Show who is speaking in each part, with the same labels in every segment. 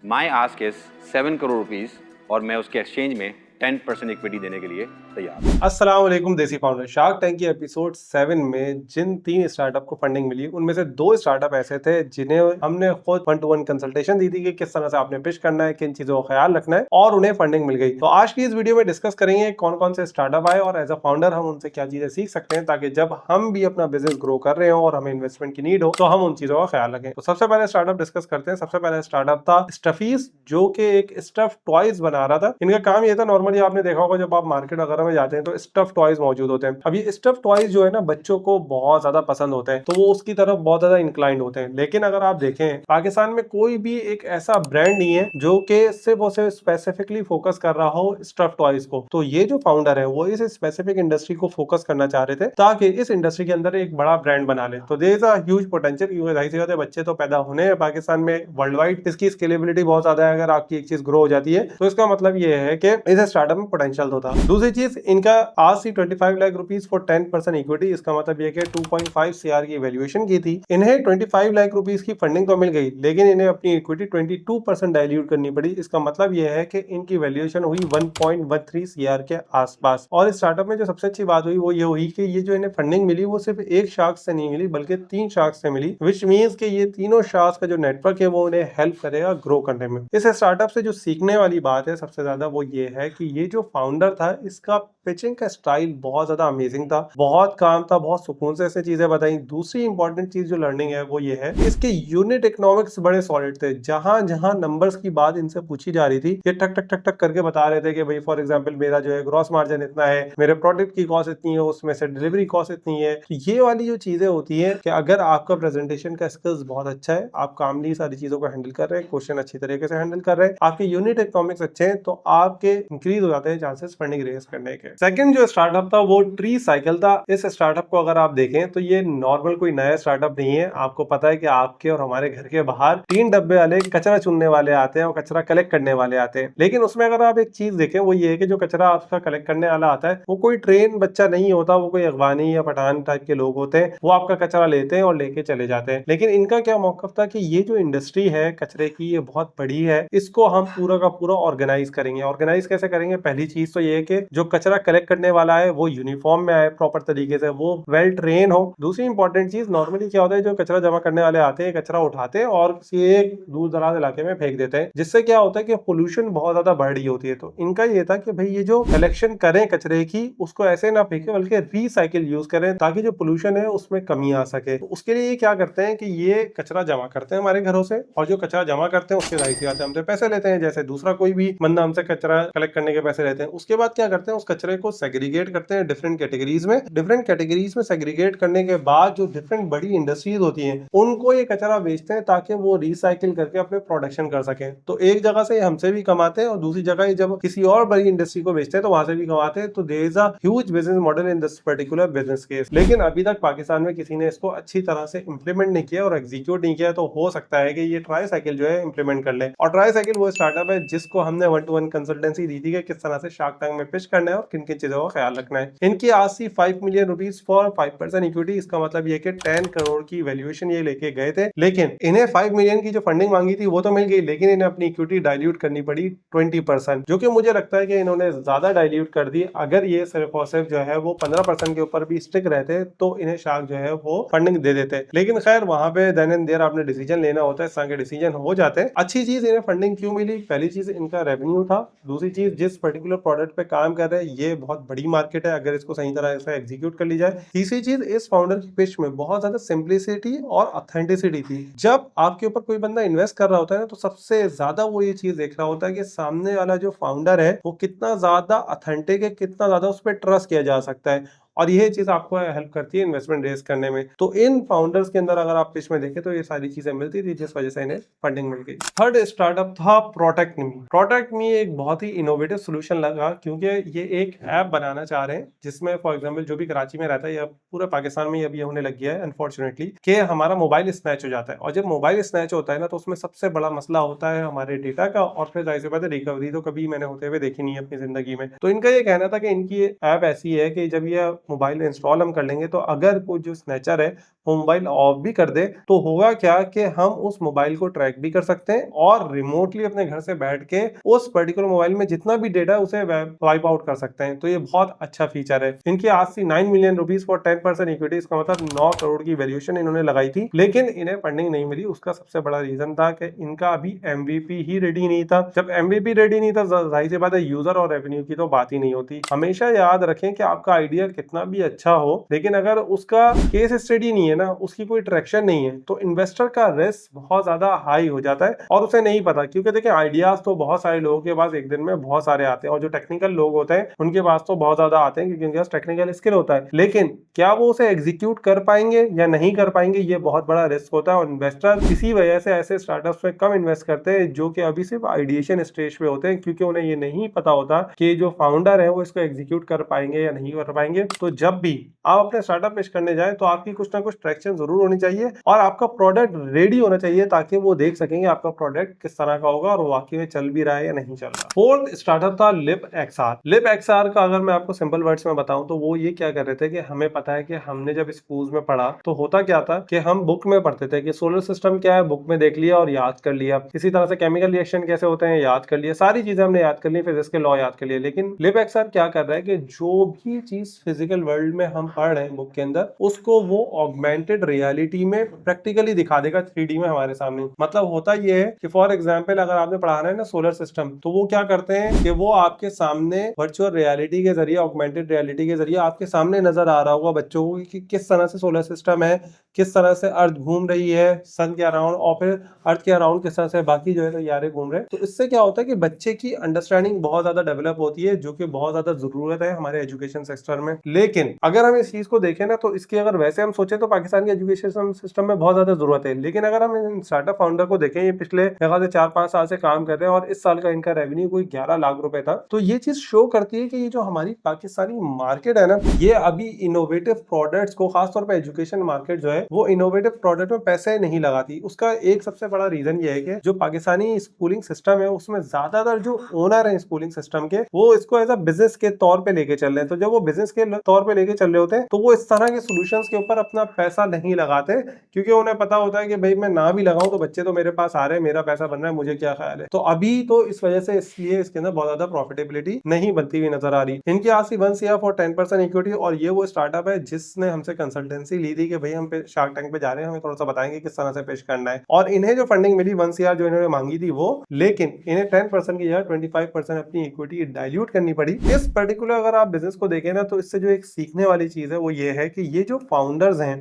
Speaker 1: My ask is 7 crore rupees और मैं उसके एक्सचेंज में 10% इक्विटी देने के लिए तैयार हूं।
Speaker 2: अस्सलाम वालेकुम देसी फाउंडर। शार्क टैंक की एपिसोड 7 में जिन 3 स्टार्टअप को फंडिंग मिली उनमें से 2 स्टार्टअप ऐसे थे जिन्हें हमने खुद 1-to-1 कंसल्टेशन दी थी कि किस तरह से आपने पिच करना है, किन चीजों का ख्याल रखना है और उन्हें फंडिंग मिल गई। तो आज की इस वीडियो में डिस्कस करेंगे कौन कौन से स्टार्टअप आए और एज अ फाउंडर हम उनसे क्या चीजें सीख सकते हैं ताकि जब हम भी अपना बिजनेस ग्रो कर रहे हो और हमें इन्वेस्टमेंट की नीड हो तो हम उन चीजों का ख्याल रखें। तो सबसे पहले स्टार्टअप डिस्कस करते हैं। सबसे पहले स्टार्टअप था स्टफीज, जो कि एक स्टफ टॉयज बना रहा था। इनका काम ये था, नॉर्मली आपने देखा होगा जब आप मार्केट वगैरह में जाते हैं तो स्टफ टॉयज मौजूद होते हैं। अब ये स्टफ टॉयज जो है ना बच्चों को बहुत ज्यादा पसंद होते हैं, तो वो उसकी तरफ बहुत ज्यादा इंक्लाइंड होते हैं। लेकिन अगर आप देखें पाकिस्तान में कोई भी एक ऐसा ब्रांड नहीं है जो कि सिर्फ और सिर्फ स्पेसिफिकली फोकस कर रहा हो स्टफ टॉयज को। तो ये जो फाउंडर है वो इस स्पेसिफिक इंडस्ट्री को फोकस करना चाह रहे थे ताकि इस इंडस्ट्री के अंदर एक बड़ा ब्रांड बना ले। तो there is a huge potential, क्योंकि जाहिर सी बात है बच्चे तो पैदा होने हैं पाकिस्तान में, वर्ल्ड वाइड इसकी स्केलेबिलिटी बहुत ज्यादा है। अगर आपकी एक चीज ग्रो हो जाती है तो इसका मतलब ये है कि इस स्टार्टअप में पोटेंशियल तो था। दूसरी चीज, इनका आज सी 25 लाख रुपीस फॉर 10% इक्विटी। इसका मतलब ये कि 2.5 CR की वैल्यूएशन की थी। इन्हें 25 लाख रुपीस की फंडिंग तो मिल गई, लेकिन इन्हें अपनी इक्विटी 22% डाइल्यूट करनी पड़ी। इसका मतलब ये है कि इनकी वैल्यूएशन हुई 1.13 CR के आसपास। और इस स्टार्टअप में जो सबसे अच्छी बात हुई वो ये हुई कि ये जो इन्हें फंडिंग मिली वो सिर्फ एक शार्क से नहीं मिली बल्कि 3 शार्क से मिली, विच मीन्स कि ये तीनों शार्क का जो नेटवर्क है वो उन्हें हेल्प करेगा ग्रो करने में। इस स्टार्टअप से जो सीखने वाली बात है सबसे ज्यादा वो ये है कि ये जो फाउंडर था इसका पिचिंग का स्टाइल बहुत ज्यादा अमेजिंग था, बहुत काम था, बहुत सुकून से ऐसे चीजें बताई। दूसरी इंपॉर्टेंट चीज जो लर्निंग है वो ये है, इसके यूनिट इकोनॉमिक्स बड़े सॉलिड थे। जहां जहां नंबर्स की बात इनसे पूछी जा रही थी ये टक टक टक टक करके बता रहे थे कि भाई फॉर एग्जांपल मेरा जो है ग्रॉस मार्जिन इतना है, मेरे प्रोडक्ट की कॉस्ट इतनी है, उसमें से डिलीवरी कॉस्ट इतनी है। तो ये वाली जो चीजें होती है कि अगर आपका प्रेजेंटेशन का स्किल्स बहुत अच्छा है, आप कामली सारी चीजों को हैंडल कर रहे हैं, क्वेश्चन अच्छी तरीके से हैंडल कर रहे हैं, आपके यूनिट इकोनॉमिक्स अच्छे हैं, तो आपके इंक्रीज हो जाते हैं चांसेस फंडिंग रेज करने के। सेकंड जो स्टार्टअप था वो ट्री साइकिल था। इस स्टार्टअप को अगर आप देखें तो ये नॉर्मल कोई नया स्टार्टअप नहीं है। आपको पता है कि आपके और हमारे घर के बाहर 3 डब्बे वाले कचरा चुनने वाले आते हैं और कचरा कलेक्ट करने वाले आते हैं। लेकिन उसमें अगर आप एक चीज देखें वो ये है कि जो कचरा आपका कलेक्ट करने वाला आता है वो कोई ट्रेन बच्चा नहीं होता, वो कोई अफगानी या पठान टाइप के लोग होते हैं। वो आपका कचरा लेते हैं और लेके चले जाते हैं। लेकिन इनका क्या मौकफ था कि ये जो इंडस्ट्री है कचरे की ये बहुत बड़ी है, इसको हम पूरा का पूरा ऑर्गेनाइज करेंगे। ऑर्गेनाइज कैसे करेंगे? पहली चीज तो ये है कि जो कचरा कलेक्ट करने वाला है वो यूनिफॉर्म में आए प्रॉपर तरीके से, वो वेल ट्रेन हो। दूसरी इंपॉर्टेंट चीज, नॉर्मली क्या होता है जो कचरा जमा करने वाले आते हैं कचरा उठाते हैं और किसी एक दूर दराज इलाके में फेंक देते हैं, जिससे क्या होता है कि पोल्यूशन बहुत ज्यादा बढ़ रही होती है। तो इनका ये था कि भाई ये जो कलेक्शन करें कचरे की उसको ऐसे ना फेंके बल्कि रिसाइकिल यूज करें ताकि जो पोल्यूशन है उसमें कमी आ सके। तो उसके लिए ये क्या करते हैं कि ये कचरा जमा करते हैं हमारे घरों से, और जो कचरा जमा करते हैं उसके जाहिर सी बात है हमसे पैसे लेते हैं, जैसे दूसरा कोई भी बंदा हमसे कचरा कलेक्ट करने के पैसे लेते हैं। उसके बाद क्या करते हैं, उस कचरे को सेग्रीगेट करते हैं डिफरेंट कैटेगरीज में। डिफरेंट कैटेगरीज में सेग्रीगेट करने के बाद जो डिफरेंट बड़ी इंडस्ट्रीज होती हैं उनको ये कचरा बेचते हैं ताकि वो रिसाइकिल करके अपने प्रोडक्शन कर सकें। तो एक जगह से हमसे भी कमाते हैं और दूसरी जगह जब किसी और बड़ी इंडस्ट्री को बेचते हैं तो वहां से भी कमाते हैं। तो there is a huge business model in this particular business case. लेकिन अभी तक पाकिस्तान में किसी ने इसको अच्छी तरह से इंप्लीमेंट नहीं किया और एग्जीक्यूट नहीं किया। तो हो सकता है कि ये ट्राई साइकिल जो है इंप्लीमेंट कर ले। और ट्राई साइकिल वो स्टार्टअप है जिसको हमने 1-to-1 कंसल्टेंसी दी थी कि किस तरह से शार्क टैंक में पिच करना है और किन किन चीजों का ख्याल रखना है। इनकी आज सी 5 मिलियन रुपीस फॉर 5% इक्विटी। इसका मतलब ये कि 10 करोड़ की वैल्यूएशन ये लेके गए थे, लेकिन इन्हें 5 मिलियन की जो फंडिंग मांगी थी वो तो मिल गई, लेकिन इन्हें अपनी इक्विटी डाइल्यूट करनी पड़ी 20%, जो कि मुझे लगता है कि इन्होंने ज्यादा डाइल्यूट कर दी। अगर ये सिर्फ और सिर्फ जो है वो 15% के ऊपर भी स्टिक रहते तो इन्हें शार्क जो है वो फंडिंग दे देते। लेकिन खैर वहां पे देन एंड देयर आपने डिसीजन लेना होता है, इस तरह के डिसीजन हो जाते हैं। अच्छी चीज इन्हें फंडिंग क्यों मिली? पहली चीज इनका रेवेन्यू था। दूसरी चीज जिस पर्टिकुलर प्रोडक्ट पे काम कर रहे हैं ये बहुत बड़ी मार्केट है अगर इसको सही तरह से एग्जीक्यूट कर ली जाए। तीसरी चीज, इस फाउंडर की पिच में बहुत ज्यादा सिंप्लिसिटी और ऑथेंटिसिटी थी। जब आपके ऊपर कोई बंदा इन्वेस्ट कर रहा होता है ना तो सबसे ज्यादा वो ये चीज देख रहा होता है कि सामने वाला जो फाउंडर है वो कितना ज्यादा ऑथेंटिक है, कितना ज्यादा उस पर ट्रस्ट किया जा सकता है। और यह चीज आपको हेल्प करती है इन्वेस्टमेंट रेज करने में। तो इन फाउंडर्स के अंदर अगर आप पिच में देखें तो ये सारी चीजें मिलती थी जिस वजह से इन्हें फंडिंग मिल गई। थर्ड स्टार्टअप था प्रोटेक्ट मी। प्रोटेक्ट मी एक बहुत ही इनोवेटिव सोल्यूशन लगा क्योंकि ये एक ऐप बनाना चाह रहे हैं जिसमें फॉर एग्जांपल जो भी कराची में रहता है या पूरे पाकिस्तान में अभी होने लग गया है अनफॉर्चुनेटली कि हमारा मोबाइल स्नैच हो जाता है। और जब मोबाइल स्नैच होता है ना तो उसमें सबसे बड़ा मसला होता है हमारे डेटा का, और फिर जाहिर सी बात है रिकवरी तो कभी मैंने होते हुए देखी नहीं है अपनी जिंदगी में। तो इनका ये कहना था कि इनकी ऐप ऐसी है कि जब ये मोबाइल इंस्टॉल हम कर लेंगे तो अगर कोई जो स्नैचर है वो मोबाइल ऑफ भी कर दे तो होगा क्या कि हम उस मोबाइल को ट्रैक भी कर सकते हैं और रिमोटली अपने घर से बैठ के उस पर्टिकुलर मोबाइल में जितना भी डेटा है उसे वाइप आउट कर सकते हैं। तो ये बहुत अच्छा फीचर है। इनकी आज से 9 मिलियन रुपीस फॉर 10% इक्विटी, इसका मतलब 9 करोड़ की वैल्यूएशन इन्होंने लगाई थी, लेकिन इन्हें फंडिंग नहीं मिली। उसका सबसे बड़ा रीजन था कि इनका अभी एमवीपी ही रेडी नहीं था। जब एमवीपी रेडी नहीं था, जाहिर सी बात है यूजर और रेवेन्यू की तो बात ही नहीं होती। हमेशा याद रखें कि आपका आइडिया कितना भी अच्छा हो, लेकिन अगर उसका केस स्टडी नहीं है ना, उसकी कोई ट्रैक्शन नहीं है, तो इन्वेस्टर का रिस्क बहुत ज्यादा हाई हो जाता है और उसे नहीं पता। क्योंकि देखिए आइडियाज तो बहुत सारे लोगों के पास एक दिन में बहुत सारे आते हैं और जो टेक्निकल लोग होते हैं उनके पास तो बहुत ज्यादा आते हैं क्योंकि उनके पास टेक्निकल स्किल होता है, लेकिन क्या वो उसे एग्जीक्यूट कर पाएंगे या नहीं कर पाएंगे, ये बहुत बड़ा रिस्क होता है। और इन्वेस्टर इसी वजह से ऐसे स्टार्टअप्स में कम इन्वेस्ट करते हैं जो कि अभी सिर्फ आइडिएशन स्टेज पे होते हैं, क्योंकि उन्हें ये नहीं पता होता कि जो फाउंडर है वो इसको एग्जीक्यूट कर पाएंगे या नहीं कर पाएंगे। तो जब भी आप अपने स्टार्टअप पेश करने जाएं तो आपकी कुछ ना कुछ ट्रैक्शन जरूर होनी चाहिए और आपका प्रोडक्ट रेडी होना चाहिए ताकि वो देख सकेंगे आपका प्रोडक्ट किस तरह का होगा और वाकई में चल भी रहा है या नहीं चल रहा। फोर्थ स्टार्टअप था लिप एक्सआर। लिप एक्सआर का अगर मैं आपको सिंपल वर्ड्स में बताऊं तो वो ये क्या कर रहे थे कि हमें पता है कि हमने जब स्कूल में पढ़ा तो होता क्या था कि हम बुक में पढ़ते थे कि सोलर सिस्टम क्या है, बुक में देख लिया और याद कर लिया। इसी तरह से केमिकल रिएक्शन कैसे होते हैं याद कर लिया, सारी चीजें हमने याद कर ली, फिजिक्स के लॉ याद कर लिए। लेकिन लिप एक्सआर क्या कर रहा है कि जो भी चीज फिजिकल वर्ल्ड में हम पढ़ रहे हैं बुक के अंदर, उसको वो ऑगमेंटेड रियलिटी में प्रैक्टिकली दिखा देगा 3D में हमारे सामने। मतलब होता ये है कि फॉर एग्जांपल अगर आपने पढ़ाना है ना सोलर सिस्टम, तो वो क्या करते हैं कि वो आपके सामने वर्चुअल रियलिटी के जरिए, ऑगमेंटेड रियलिटी के जरिए आपके सामने नजर आ रहा होगा बच्चों को कि किस तरह से सोलर सिस्टम है, किस तरह से अर्थ घूम रही है सन के अराउंड और फिर अर्थ के अराउंड किस तरह से बाकी जो है तैयारे घूम रहे हैं। तो इससे क्या होता है कि बच्चे की अंडरस्टैंडिंग बहुत ज्यादा डेवलप होती है, जो कि बहुत ज्यादा जरूरत है हमारे एजुकेशन सेक्टर में। लेकिन अगर हम इस चीज को देखें ना तो इसकी अगर वैसे हम सोचे तो पाकिस्तान के एजुकेशन सिस्टम में बहुत ज्यादा जरूरत है। लेकिन अगर हम स्टार्टअप फाउंडर को देखें, ये पिछले 4-5 साल से काम कर रहे हैं और इस साल का इनका रेवेन्यू कोई 11 लाख रुपए था। तो ये चीज शो करती है कि ये जो हमारी पाकिस्तानी मार्केट है ना, ये अभी इनोवेटिव प्रोडक्ट्स को, खासतौर पर एजुकेशन मार्केट जो है वो इनोवेटिव प्रोडक्ट में पैसे नहीं लगाती। उसका एक सबसे बड़ा रीजन ये है कि जो पाकिस्तानी स्कूलिंग सिस्टम है उसमें ज्यादातर जो ओनर है स्कूलिंग सिस्टम के, वो इसको एज अ बिजनेस के तौर पे लेके चल रहे हैं। तो जब वो बिजनेस के तौर पे लेके चल रहे होते हैं तो वो इस तरह के सॉल्यूशंस के ऊपर अपना पैसा नहीं लगाते, क्योंकि उन्हें पता होता है कि भाई मैं ना भी लगाऊं तो बच्चे तो मेरे पास आ रहे हैं, मेरा पैसा बन रहा है, मुझे क्या ख्याल है। तो अभी तो इस वजह से इसलिए इसके अंदर बहुत ज्यादा प्रॉफिटेबिलिटी नहीं बनती हुई नजर आ रही। इनकी आज 1 CR फॉर 10% इक्विटी, और ये वो स्टार्टअप है जिसने हमसे कंसल्टेंसी ली थी कि भाई हम पे शार्क टैंक पे जा रहे हैं, हमें थोड़ा सा बताएंगे किस तरह से पेश करना है। और इन्हें जो फंडिंग मिली 1 CR जो इन्होंने मांगी थी वो, लेकिन इन्हें 10% की जगह 25% अपनी इक्विटी डाइल्यूट करनी पड़ी। इस पर्टिकुलर अगर आप बिजनेस को देखें ना तो इससे जो एक सीखने वाली चीज है वो ये है कि ये जो फाउंडर्स हैं,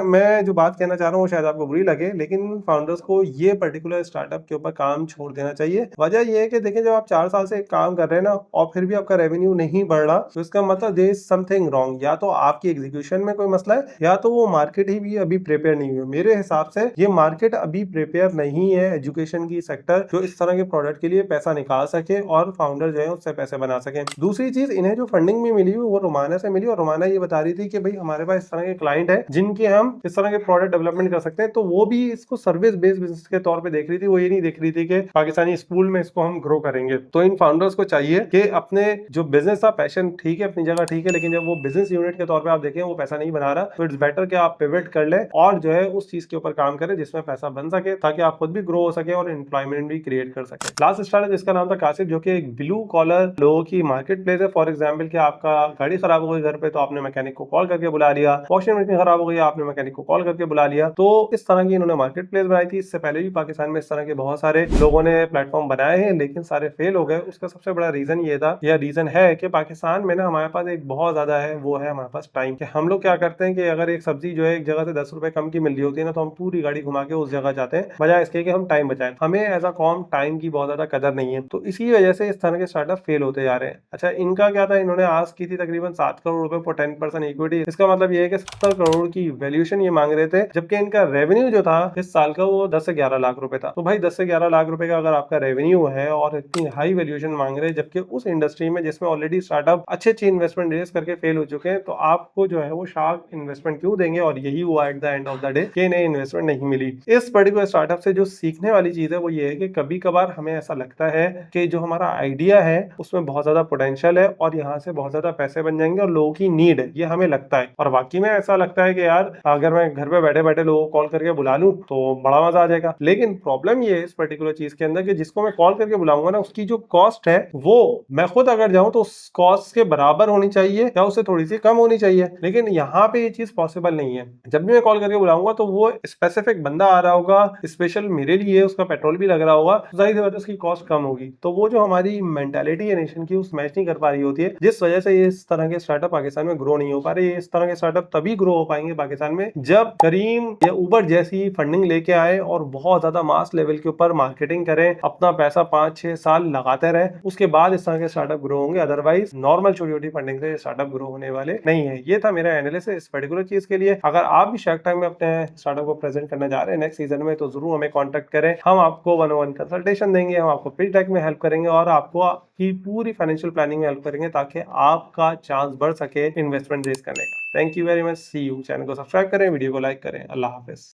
Speaker 2: मैं जो बात कहना चाह रहा हूँ वो शायद आपको बुरी लगे, लेकिन फाउंडर्स को ये पर्टिकुलर स्टार्टअप के ऊपर काम छोड़ देना चाहिए। वजह ये है कि देखें जब आप 4 साल से काम कर रहे हैं ना और फिर भी आपका रेवेन्यू नहीं बढ़ रहा, तो इसका मतलब देयर इज समथिंग रॉन्ग। या तो आपकी एग्जीक्यूशन में कोई मसला है या तो वो मार्केट ही भी अभी प्रिपेयर नहीं हुई। मेरे हिसाब से ये मार्केट अभी प्रिपेयर नहीं है एजुकेशन की सेक्टर जो इस तरह के प्रोडक्ट के लिए पैसा निकाल सके और फाउंडर जो है उससे पैसे बना सके। दूसरी चीज, इन्हें जो फंडिंग भी मिली वो रोमाना से मिली और रोमाना ये बता रही थी कि भाई हमारे पास इस तरह के क्लाइंट है जिनके हम इस तरह के प्रोडक्ट डेवलपमेंट कर सकते हैं। तो वो भी इसको सर्विस बेस्ड बिजनेस के तौर पे देख रही थी, वो ये नहीं देख रही थी कि पाकिस्तानी स्कूल में इसको हम ग्रो करेंगे। तो इन फाउंडर्स को चाहिए कि अपने जो बिजनेस था, पैशन ठीक है अपनी जगह ठीक है, लेकिन जब वो बिजनेस यूनिट के तौर पे आप देखें वो पैसा नहीं बना रहा, तो इट्स बेटर कि आप पिवट कर ले और जो है उस चीज के ऊपर काम करें जिसमें पैसा बन सके, ताकि आप खुद भी ग्रो हो सके और एम्प्लॉयमेंट भी क्रिएट कर सके। लास्ट स्टार्टअप जिसका नाम था कासिफ, जो कि एक ब्लू कॉलर लोगों की मार्केट प्लेस है। फॉर एग्जाम्पल कि आपका गाड़ी खराब हो गई घर पे तो आपने मैकेनिक को कॉल करके बुला लिया, वॉशिंग मशीन खराब हो गई आपने मैकेनिक को कॉल करके बुला लिया। तो इस तरह की इन्होंने मार्केट प्लेस बनाई थी। इससे पहले भी पाकिस्तान में इस तरह के बहुत सारे लोगों ने प्लेटफॉर्म बनाए हैं, लेकिन सारे फेल हो गए। उसका सबसे बड़ा रीजन ये था, या रीजन है कि पाकिस्तान में ना हमारे पास एक बहुत ज्यादा है, वो है हमारे पास टाइम। कि हम लोग क्या करते हैं कि अगर एक सब्जी जो है एक जगह से 10 रुपए कम की मिल रही होती है ना, तो हम पूरी गाड़ी घुमा के उस जगह जाते हैं, बजाय इसके कि हम टाइम बचाएं। हमें एज अ कॉम टाइम की बहुत ज्यादा कदर नहीं है, तो इसी वजह से इस तरह के स्टार्टअप फेल होते जा रहे हैं। अच्छा, इनका क्या था, इन्होंने आस्क की थी तकरीबन 7 करोड़ रुपए फॉर 10% इक्विटी। इसका मतलब ये है कि 70 करोड़ की वैल्यूएशन ये मांग रहे थे, जबकि इनका रेवेन्यू जो था इस साल का वो 10 से 11 लाख रुपए था। तो भाई 10 से 11 लाख रुपए का अगर आपका रेवेन्यू है और इतनी हाई वैल्यूएशन मांग रहे हैं, जबकि उस इंडस्ट्री में जिसमें ऑलरेडी स्टार्टअप अच्छे इन्वेस्टमेंट रेस करके फेल हो चुके हैं, तो आपको जो है वो शार्क इन्वेस्टमेंट क्यों देंगे। और यही हुआ at the end of the day कि इन्हें इन्वेस्टमेंट नहीं मिली। इस पर्टिकुलर स्टार्टअप से जो सीखने वाली चीज है वो ये है कि कभी कभार हमें ऐसा लगता है कि जो हमारा आइडिया है उसमें बहुत ज्यादा पोटेंशियल है और यहाँ से बहुत ज्यादा पैसे बन जाएंगे और लोगों की नीड है, ये हमें लगता है। और वाकई में ऐसा लगता है कि यार अगर मैं घर पे बैठे बैठे लोगों को कॉल करके बुला लूं तो बड़ा मजा आ जाएगा। लेकिन प्रॉब्लम ये है इस पर्टिकुलर चीज के अंदर कि जिसको मैं कॉल करके बुलाऊंगा ना, उसकी जो कॉस्ट है वो मैं खुद अगर जाऊं तो उस कॉस्ट के बराबर होनी चाहिए या उससे थोड़ी सी कम होनी चाहिए। लेकिन यहाँ पे ये चीज पॉसिबल नहीं है। जब भी मैं कॉल करके बुलाऊंगा तो वो स्पेसिफिक बंदा आ रहा होगा, स्पेशल मेरे लिए, उसका पेट्रोल भी लग रहा होगा, तो जाहिर सी बात है उसकी कॉस्ट कम होगी। तो वो जो हमारी मेंटालिटी है नेशन की, उस मैच नहीं कर पा रही होती है, जिस वजह से ये इस तरह के स्टार्टअप पाकिस्तान में ग्रो नहीं हो पा रहे। इस तरह के स्टार्टअप तभी ग्रो हो पाएंगे पाकिस्तान में जब करीम या उबर जैसी फंडिंग लेके आए और बहुत ज्यादा मास लेवल के ऊपर मार्केटिंग करें, अपना पैसा 5-6 साल लगाते रहे, उसके बाद इस तरह के स्टार्टअप ग्रो होंगे। अदरवाइज नॉर्मल छोटी छोटी फंडिंग से स्टार्टअप ग्रो होने वाले नहीं है। ये था मेरा एनालिसिस इस पर्टिकुलर चीज के लिए। अगर आप भी शार्क टैंक में अपने स्टार्टअप को प्रेजेंट करना चाह रहे हैं नेक्स्ट सीजन में, तो जरूर हमें कॉन्टेक्ट करें। हम आपको 1-on-1 कंसल्टेशन देंगे, हम आपको पिच डेक में हेल्प करेंगे और आपको आपकी पूरी फाइनेंशियल प्लानिंग में हेल्प करेंगे ताकि आपका चांस बढ़ सके इन्वेस्टमेंट रेज करने का। Thank you very much, see you. Channel को सब्सक्राइब करें, वीडियो को लाइक करें। अल्लाह हाफिज।